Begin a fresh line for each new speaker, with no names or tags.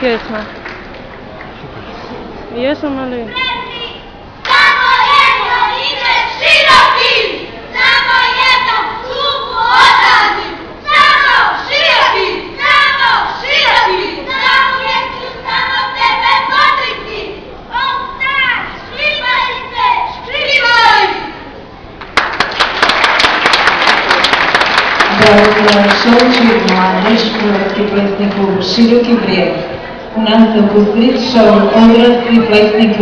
pjesma. Jesam ali...
Samo jedno ime široki, samo jednom klubu odlazi, samo široki, samo široki, samo vječu, samo tebe potriti. On zna, škripajte, škripaj!
Da šolči mladeš hrvatski plesni klub Široki brijeg. U nastavku sličao odrasli plesni klub